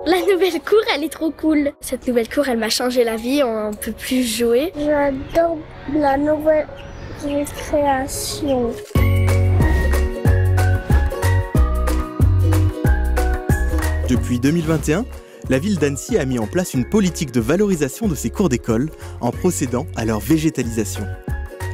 La nouvelle cour, elle est trop cool. Cette nouvelle cour, elle m'a changé la vie, on peut plus jouer. J'adore la nouvelle récréation. Depuis 2021, la ville d'Annecy a mis en place une politique de valorisation de ses cours d'école en procédant à leur végétalisation.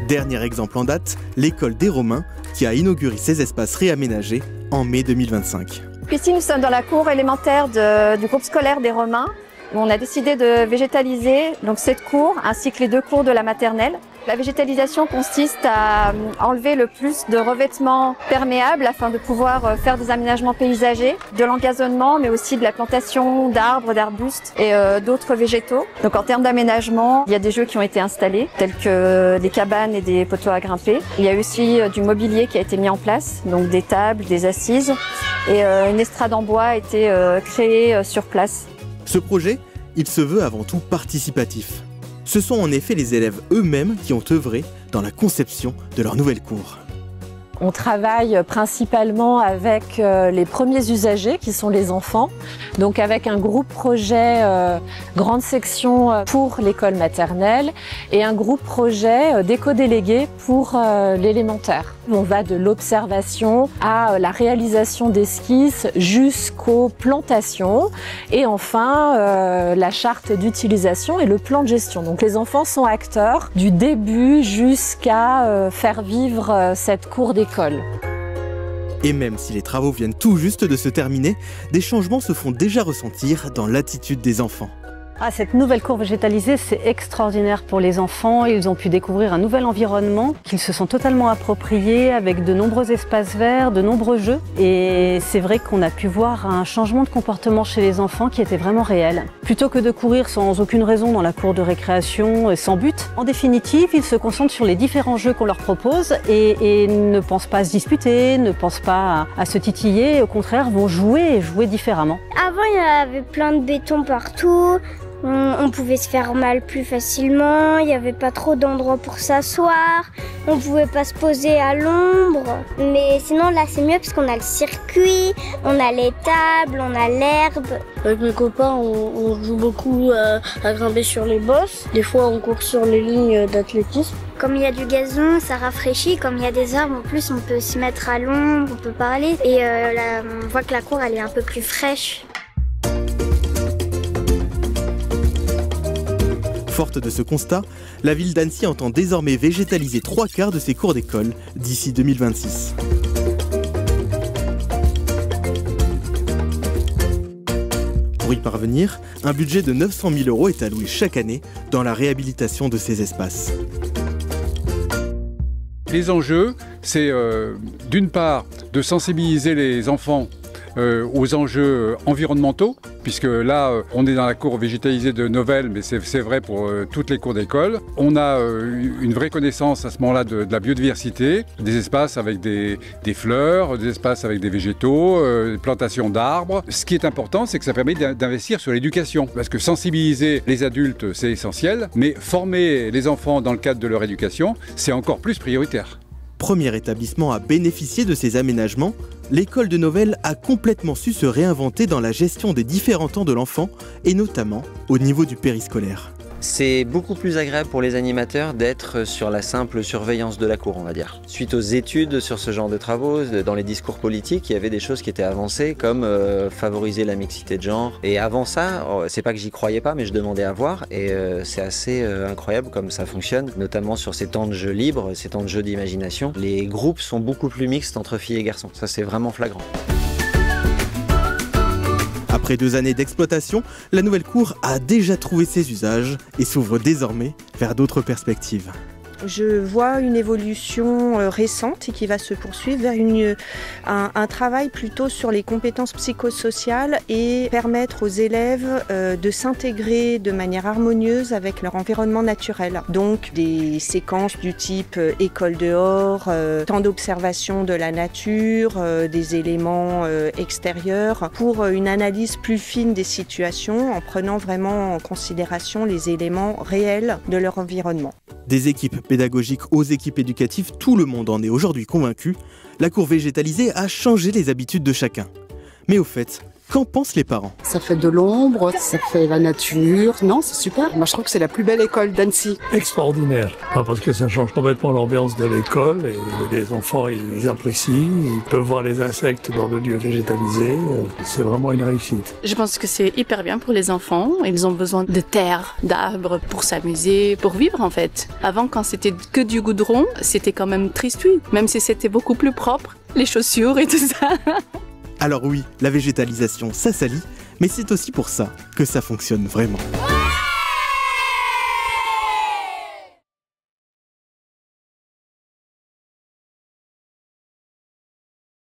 Dernier exemple en date, l'école des Romains qui a inauguré ses espaces réaménagés en mai 2025. Ici, nous sommes dans la cour élémentaire du groupe scolaire des Romains. On a décidé de végétaliser donc cette cour ainsi que les 2 cours de la maternelle. La végétalisation consiste à enlever le plus de revêtements perméables afin de pouvoir faire des aménagements paysagers, de l'engazonnement, mais aussi de la plantation d'arbres, d'arbustes et d'autres végétaux. Donc en termes d'aménagement, il y a des jeux qui ont été installés, tels que des cabanes et des poteaux à grimper. Il y a aussi du mobilier qui a été mis en place, donc des tables, des assises, et une estrade en bois a été créée sur place. Ce projet, il se veut avant tout participatif. Ce sont en effet les élèves eux-mêmes qui ont œuvré dans la conception de leur nouvelle cour. On travaille principalement avec les premiers usagers qui sont les enfants, donc avec un groupe projet grande section pour l'école maternelle et un groupe projet d'éco-délégués pour l'élémentaire. On va de l'observation à la réalisation d'esquisses jusqu'aux plantations et enfin la charte d'utilisation et le plan de gestion. Donc les enfants sont acteurs du début jusqu'à faire vivre cette cour d'école. Et même si les travaux viennent tout juste de se terminer, des changements se font déjà ressentir dans l'attitude des enfants. Cette nouvelle cour végétalisée, c'est extraordinaire pour les enfants. Ils ont pu découvrir un nouvel environnement qu'ils se sont totalement appropriés avec de nombreux espaces verts, de nombreux jeux. Et c'est vrai qu'on a pu voir un changement de comportement chez les enfants qui était vraiment réel. Plutôt que de courir sans aucune raison dans la cour de récréation et sans but, en définitive, ils se concentrent sur les différents jeux qu'on leur propose et ne pensent pas à se disputer, ne pensent pas à se titiller. Au contraire, vont jouer et jouer différemment. Avant, il y avait plein de béton partout. On pouvait se faire mal plus facilement, il n'y avait pas trop d'endroits pour s'asseoir, on pouvait pas se poser à l'ombre. Mais sinon là c'est mieux parce qu'on a le circuit, on a les tables, on a l'herbe. Avec mes copains, on joue beaucoup à grimper sur les bosses. Des fois on court sur les lignes d'athlétisme. Comme il y a du gazon, ça rafraîchit. Comme il y a des arbres, en plus on peut se mettre à l'ombre, on peut parler. Et là, on voit que la cour elle est un peu plus fraîche. Forte de ce constat, la ville d'Annecy entend désormais végétaliser 3/4 de ses cours d'école d'ici 2026. Pour y parvenir, un budget de 900 000 € est alloué chaque année dans la réhabilitation de ces espaces. Les enjeux, c'est d'une part de sensibiliser les enfants aux enjeux environnementaux, puisque là, on est dans la cour végétalisée de Novelle, mais c'est vrai pour toutes les cours d'école. On a une vraie connaissance à ce moment-là de la biodiversité, des espaces avec des fleurs, des espaces avec des végétaux, des plantations d'arbres. Ce qui est important, c'est que ça permet d'investir sur l'éducation, parce que sensibiliser les adultes, c'est essentiel, mais former les enfants dans le cadre de leur éducation, c'est encore plus prioritaire. Premier établissement à bénéficier de ces aménagements, l'école de Novelle a complètement su se réinventer dans la gestion des différents temps de l'enfant et notamment au niveau du périscolaire. C'est beaucoup plus agréable pour les animateurs d'être sur la simple surveillance de la cour, on va dire. Suite aux études sur ce genre de travaux, dans les discours politiques, il y avait des choses qui étaient avancées comme favoriser la mixité de genre. Et avant ça, c'est pas que j'y croyais pas, mais je demandais à voir et c'est assez incroyable comme ça fonctionne, notamment sur ces temps de jeu libres, ces temps de jeu d'imagination. Les groupes sont beaucoup plus mixtes entre filles et garçons, ça c'est vraiment flagrant. Après 2 années d'exploitation, la nouvelle cour a déjà trouvé ses usages et s'ouvre désormais vers d'autres perspectives. Je vois une évolution récente et qui va se poursuivre vers un travail plutôt sur les compétences psychosociales et permettre aux élèves de s'intégrer de manière harmonieuse avec leur environnement naturel. Donc des séquences du type école dehors, temps d'observation de la nature, des éléments extérieurs pour une analyse plus fine des situations en prenant vraiment en considération les éléments réels de leur environnement. Des équipes pédagogiques aux équipes éducatives, tout le monde en est aujourd'hui convaincu, la cour végétalisée a changé les habitudes de chacun. Mais au fait, Qu'en pensent les parents? Ça fait de l'ombre, ça fait la nature. Non, c'est super. Moi, je trouve que c'est la plus belle école d'Annecy. Extraordinaire. Parce que ça change complètement l'ambiance de l'école et les enfants, ils apprécient. Ils peuvent voir les insectes dans le lieu végétalisé. C'est vraiment une réussite. Je pense que c'est hyper bien pour les enfants. Ils ont besoin de terre, d'arbres pour s'amuser, pour vivre en fait. Avant, quand c'était que du goudron, c'était quand même triste, oui. Même si c'était beaucoup plus propre, les chaussures et tout ça. Alors oui, la végétalisation, ça salit, mais c'est aussi pour ça que ça fonctionne vraiment.